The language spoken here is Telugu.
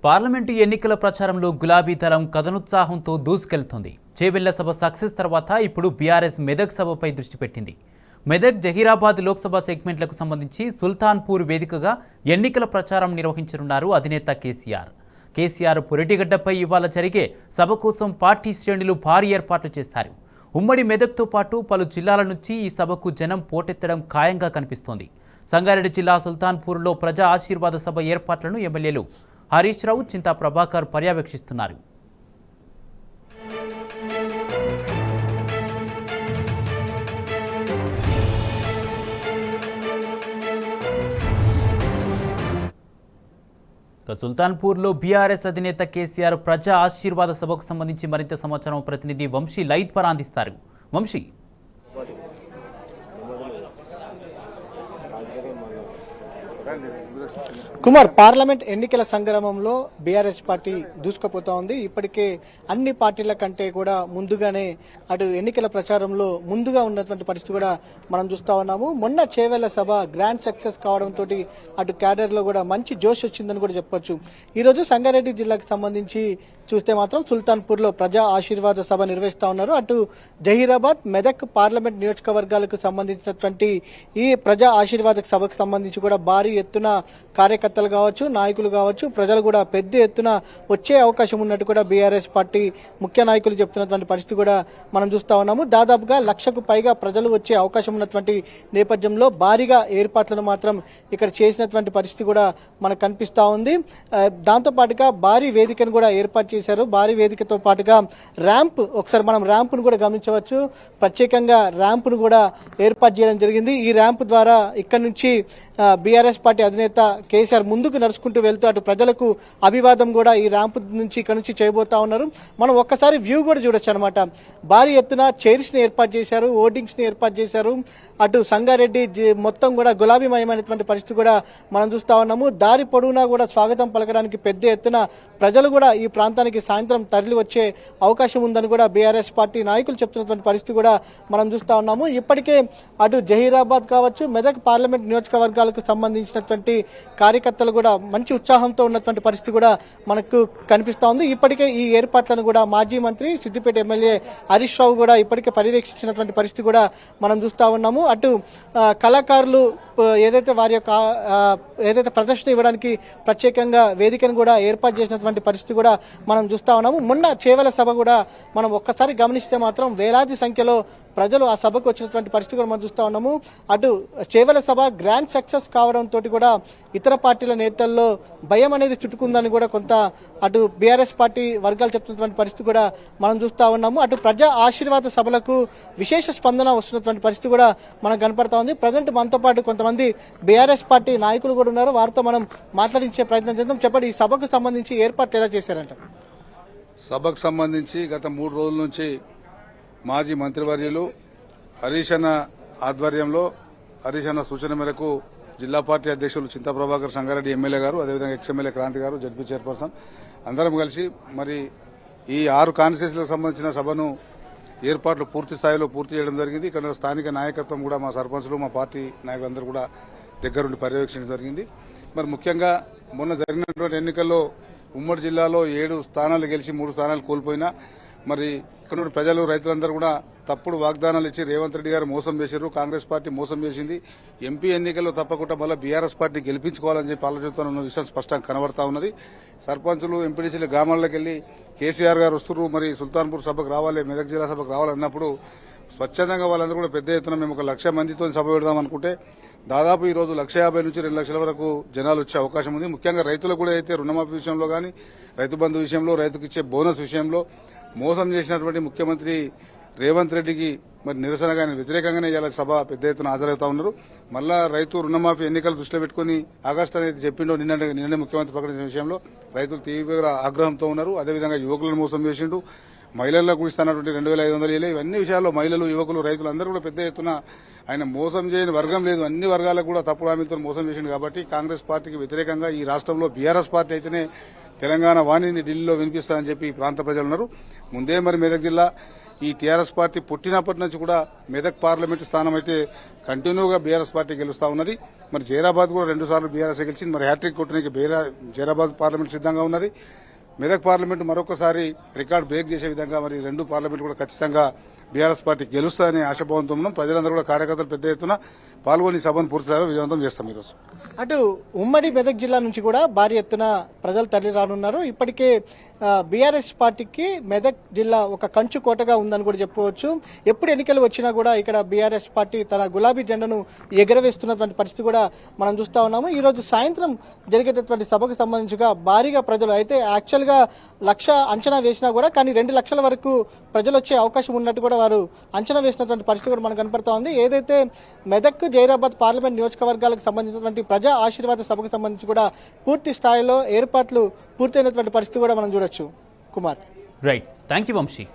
పార్లమెంటు ఎన్నికల ప్రచారంలో గులాబీ దళం కథనోత్సాహంతో దూసుకెళ్తోంది. చేవెళ్ల సభ సక్సెస్ తర్వాత ఇప్పుడు బీఆర్ఎస్ మెదక్ సభపై దృష్టి పెట్టింది. మెదక్ జహీరాబాద్ లోక్సభ సెగ్మెంట్లకు సంబంధించి సుల్తాన్పూర్ వేదికగా ఎన్నికల ప్రచారం నిర్వహించనున్నారు అధినేత కేసీఆర్ పురిటిగడ్డపై ఇవాళ జరిగే సభ కోసం పార్టీ శ్రేణులు భారీ ఏర్పాట్లు చేస్తారు. ఉమ్మడి మెదక్తో పాటు పలు జిల్లాల నుంచి ఈ సభకు జనం పోటెత్తడం ఖాయంగా కనిపిస్తోంది. సంగారెడ్డి జిల్లా సుల్తాన్పూర్లో ప్రజా ఆశీర్వాద సభ ఏర్పాట్లను ఎమ్మెల్యేలు హరీష్ రావు, చింతా ప్రభాకర్ పర్యవేక్షిస్తున్నారు. సుల్తాన్పూర్లో బీఆర్ఎస్ అధినేత కేసీఆర్ ప్రజా ఆశీర్వాద సభకు సంబంధించి మరింత సమాచారం ప్రతినిధి వంశీ లైట్ ద్వారా అందిస్తారు. వంశీ, కుమార్, పార్లమెంట్ ఎన్నికల సంగ్రామంలో బీఆర్ఎస్ పార్టీ దూసుకుపోతా ఉంది. ఇప్పటికే అన్ని పార్టీల కంటే కూడా ముందుగానే అటు ఎన్నికల ప్రచారంలో ముందుగా ఉన్నటువంటి పరిస్థితి కూడా మనం చూస్తా ఉన్నాము. మొన్న చేవెళ్ల సభ గ్రాండ్ సక్సెస్ కావడంతో అటు క్యాడర్ లో కూడా మంచి జోష్ వచ్చిందని కూడా చెప్పొచ్చు. ఈ రోజు సంగారెడ్డి జిల్లాకు సంబంధించి చూస్తే మాత్రం సుల్తాన్పూర్ లో ప్రజా ఆశీర్వాద సభ నిర్వహిస్తా ఉన్నారు. అటు జహీరాబాద్, మెదక్ పార్లమెంట్ నియోజకవర్గాలకు సంబంధించినటువంటి ఈ ప్రజా ఆశీర్వాద సభకు సంబంధించి కూడా భారీ ఎత్తున కార్యకర్తలు కావచ్చు, నాయకులు కావచ్చు, ప్రజలు కూడా పెద్ద ఎత్తున వచ్చే అవకాశం ఉన్నట్టు కూడా బీఆర్ఎస్ పార్టీ ముఖ్య నాయకులు చెప్తున్నటువంటి పరిస్థితి కూడా మనం చూస్తా ఉన్నాము. దాదాపుగా 1,00,000కు పైగా ప్రజలు వచ్చే అవకాశం ఉన్నటువంటి నేపథ్యంలో భారీగా ఏర్పాట్లను మాత్రం ఇక్కడ చేసినటువంటి పరిస్థితి కూడా మనకు కనిపిస్తా ఉంది. దాంతో పాటుగా భారీ వేదికను కూడా ఏర్పాటు చేశారు. భారీ వేదికతో పాటుగా ర్యాంప్, ఒకసారి మనం ర్యాంపును కూడా గమనించవచ్చు. ప్రత్యేకంగా ర్యాంపును కూడా ఏర్పాటు చేయడం జరిగింది. ఈ ర్యాంప్ ద్వారా ఇక్కడ నుంచి బీఆర్ఎస్ పార్టీ అధినేత కేసీఆర్ ముందుకు నడుచుకుంటూ వెళ్తూ అటు ప్రజలకు అభివాదం కూడా ఈ ర్యాంప్ నుంచి ఇక్కడ నుంచి చేయబోతా ఉన్నారు. మనం ఒక్కసారి వ్యూ కూడా చూడొచ్చు అనమాట. భారీ ఎత్తున చైర్స్ ని ఏర్పాటు చేశారు, ఓటింగ్స్ ని ఏర్పాటు చేశారు. అటు సంగారెడ్డి మొత్తం కూడా గులాబీమయమైనటువంటి పరిస్థితి కూడా మనం చూస్తా ఉన్నాము. దారి పొడవునా కూడా స్వాగతం పలకడానికి పెద్ద ఎత్తున ప్రజలు కూడా ఈ ప్రాంతానికి సాయంత్రం తరలి వచ్చే అవకాశం ఉందని కూడా బీఆర్ఎస్ పార్టీ నాయకులు చెప్తున్నటువంటి పరిస్థితి కూడా మనం చూస్తా ఉన్నాము. ఇప్పటికే అటు జహీరాబాద్ కావచ్చు, మెదక్ పార్లమెంట్ నియోజకవర్గాలకు సంబంధించినటువంటి కార్యకర్తలు కూడా మంచి ఉత్సాహంతో ఉన్నటువంటి పరిస్థితి కూడా మనకు కనిపిస్తా ఉంది. ఇప్పటికే ఈ ఏర్పాట్లను కూడా మాజీ మంత్రి సిద్దిపేట ఎమ్మెల్యే హరీష్ రావు కూడా ఇప్పటికే పర్యవేక్షించినటువంటి పరిస్థితి కూడా మనం చూస్తా ఉన్నాము. అటు కళాకారులు ఏదైతే వారి యొక్క ఏదైతే ప్రదర్శన ఇవ్వడానికి ప్రత్యేకంగా వేదికను కూడా ఏర్పాటు చేసినటువంటి పరిస్థితి కూడా మనం చూస్తా ఉన్నాము. మొన్న చేవెళ్ల సభ కూడా మనం ఒక్కసారి గమనిస్తే మాత్రం వేలాది సంఖ్యలో ప్రజలు ఆ సభకు వచ్చినటువంటి పరిస్థితి కూడా మనం చూస్తా ఉన్నాము. అటు చేవెళ్ల సభ గ్రాండ్ సక్సెస్ కావడంతో కూడా ఇతర పార్టీల నేతల్లో భయం అనేది చుట్టుకుందని కూడా కొంత అటు బీఆర్ఎస్ పార్టీ వర్గాలు చెప్తున్నటువంటి పరిస్థితి కూడా మనం చూస్తా ఉన్నాము. అటు ప్రజా ఆశీర్వాద సభలకు విశేష స్పందన వస్తున్నటువంటి పరిస్థితి కూడా మనకు కనపడతా ఉంది. ప్రజెంట్ మనతో పాటు కొంతమంది బీఆర్ఎస్ పార్టీ నాయకులు కూడా ఉన్నారు. వారితో మనం మాట్లాడించే ప్రయత్నం చేద్దాం. చెప్పండి, ఈ సభకు సంబంధించి ఏర్పాట్లు ఎలా చేశారంట? సభకు సంబంధించి గత 3 రోజుల నుంచి మాజీ మంత్రివర్యులు హరీష్ అన్న ఆధ్వర్యంలో, హరీష్ అన్న సూచన మేరకు జిల్లా పార్టీ అధ్యక్షులు చింతా ప్రభాకర్, సంగారెడ్డి ఎమ్మెల్యే గారు, అదేవిధంగా ఎక్స్ఎమ్మెల్యే క్రాంతి గారు, జడ్పీ చైర్పర్సన్ అందరం కలిసి మరి ఈ 6 కాన్స్టిట్యూన్సీలకు సంబంధించిన సభను ఏర్పాట్లు పూర్తి స్థాయిలో పూర్తి చేయడం జరిగింది. ఇక్కడ స్థానిక నాయకత్వం కూడా మా సర్పంచులు, మా పార్టీ నాయకులందరూ కూడా దగ్గరుండి పర్యవేక్షించడం జరిగింది. మరి ముఖ్యంగా మొన్న జరిగినటువంటి ఎన్నికల్లో ఉమ్మడి జిల్లాలో 7 స్థానాలు గెలిచి 3 స్థానాలు కోల్పోయినా మరి ఇక్కడ ప్రజలు, రైతులందరూ కూడా తప్పుడు వాగ్దానాలు ఇచ్చి రేవంత్ రెడ్డి గారు మోసం చేశారు, కాంగ్రెస్ పార్టీ మోసం చేసింది. ఎంపీ ఎన్నికల్లో తప్పకుండా మళ్ళీ బీఆర్ఎస్ పార్టీ గెలిపించుకోవాలని చెప్పి ఆలోచనతో విషయం స్పష్టంగా కనబడతా ఉన్నది. సర్పంచులు, ఎంపీడీసీల గ్రామాల్లోకి వెళ్లి కేసీఆర్ గారు వస్తున్నారు, మరి సుల్తాన్పూర్ సభకు రావాలి, మెదక్ జిల్లా సభకు రావాలన్నప్పుడు స్వచ్ఛందంగా వాళ్ళందరూ కూడా పెద్ద ఎత్తున మేము 1,00,000 మందితో సభ పెడదాం అనుకుంటే దాదాపు ఈ రోజు 1,50,000 నుంచి 2,00,000 వరకు జనాలు వచ్చే అవకాశం ఉంది. ముఖ్యంగా రైతులకు కూడా అయితే రుణమాఫీ విషయంలో కానీ, రైతు బంధు విషయంలో, రైతుకు ఇచ్చే బోనస్ విషయంలో మోసం చేసినటువంటి ముఖ్యమంత్రి రేవంత్ రెడ్డికి మరి నిరసనగా, వ్యతిరేకంగానే ఇలా సభ పెద్ద ఎత్తున హాజరవుతా ఉన్నారు. మళ్ళా రైతు రుణమాఫీ ఎన్నికలు దృష్టిలో పెట్టుకుని ఆగస్టు అనేది చెప్పిండో నిన్న ముఖ్యమంత్రి ప్రకటించిన విషయంలో రైతులు తీవ్ర ఆగ్రహంతో ఉన్నారు. అదేవిధంగా యువకులను మోసం చేసిండు, మహిళలకు ఇస్తున్నటువంటి 2,500 ఇవన్నీ విషయాల్లో మహిళలు, యువకులు, రైతులు అందరూ కూడా పెద్ద ఎత్తున ఆయన మోసం చేయని వర్గం లేదు, అన్ని వర్గాలకు కూడా తప్పుడు హామీలతో మోసం చేసిండు. కాబట్టి కాంగ్రెస్ పార్టీకి వ్యతిరేకంగా ఈ రాష్ట్రంలో బీఆర్ఎస్ పార్టీ అయితేనే తెలంగాణ వాణిని ఢిల్లీలో వినిపిస్తారని చెప్పి ప్రాంత ప్రజలు ఉన్నారు. ముందే మరి మెదక్ జిల్లా ఈ టీఆర్ఎస్ పార్టీ పుట్టినప్పటి నుంచి కూడా మెదక్ పార్లమెంటు స్థానం అయితే కంటిన్యూగా బీఆర్ఎస్ పార్టీ గెలుస్తా ఉన్నది. మరి జైరాబాద్ కూడా 2 సార్లు బీఆర్ఎస్ గెలిచింది. మరి హ్యాట్రిక్ కొట్టడానికి జైరాబాద్ పార్లమెంట్ సిద్ధంగా ఉన్నది. మెదక్ పార్లమెంటు మరొకసారి రికార్డు బ్రేక్ చేసే విధంగా మరి 2 పార్లమెంట్ కూడా ఖచ్చితంగా బీఆర్ఎస్ పార్టీ గెలుస్తారనే ఆశాభావంతో ఉన్నాం. ప్రజలందరూ కూడా కార్యకర్తలు పెద్ద ఎత్తున పాల్గొని సభను పూర్తిగా విజయవంతం చేస్తాం. ఈరోజు అటు ఉమ్మడి మెదక్ జిల్లా నుంచి కూడా భారీ ఎత్తున ప్రజలు తరలి రానున్నారు. ఇప్పటికే బీఆర్ఎస్ పార్టీకి మెదక్ జిల్లా ఒక కంచు కోటగా ఉందని కూడా చెప్పుకోవచ్చు. ఎప్పుడు ఎన్నికలు వచ్చినా కూడా ఇక్కడ బీఆర్ఎస్ పార్టీ తన గులాబీ జెండాను ఎగరవేస్తున్నటువంటి పరిస్థితి కూడా మనం చూస్తా ఉన్నాము. ఈ రోజు సాయంత్రం జరిగేటటువంటి సభకు సంబంధించిగా భారీగా ప్రజలు అయితే యాక్చువల్గా 1,00,000 అంచనా వేసినా కూడా కానీ 2 లక్షల వరకు ప్రజలు వచ్చే అవకాశం ఉన్నట్టు కూడా వారు అంచనా వేసినటువంటి పరిస్థితి కూడా మనకు కనపడతా ఉంది. ఏదైతే మెదక్ జైరాబాద్ పార్లమెంట్ నియోజకవర్గాలకు సంబంధించినటువంటి ప్రజా ఆశీర్వాద సభకు సంబంధించి కూడా పూర్తి స్థాయిలో ఏర్పాట్లు పూర్తయినటువంటి పరిస్థితి కూడా మనం చూడొచ్చు. Kumar, right, thank you Vamsi.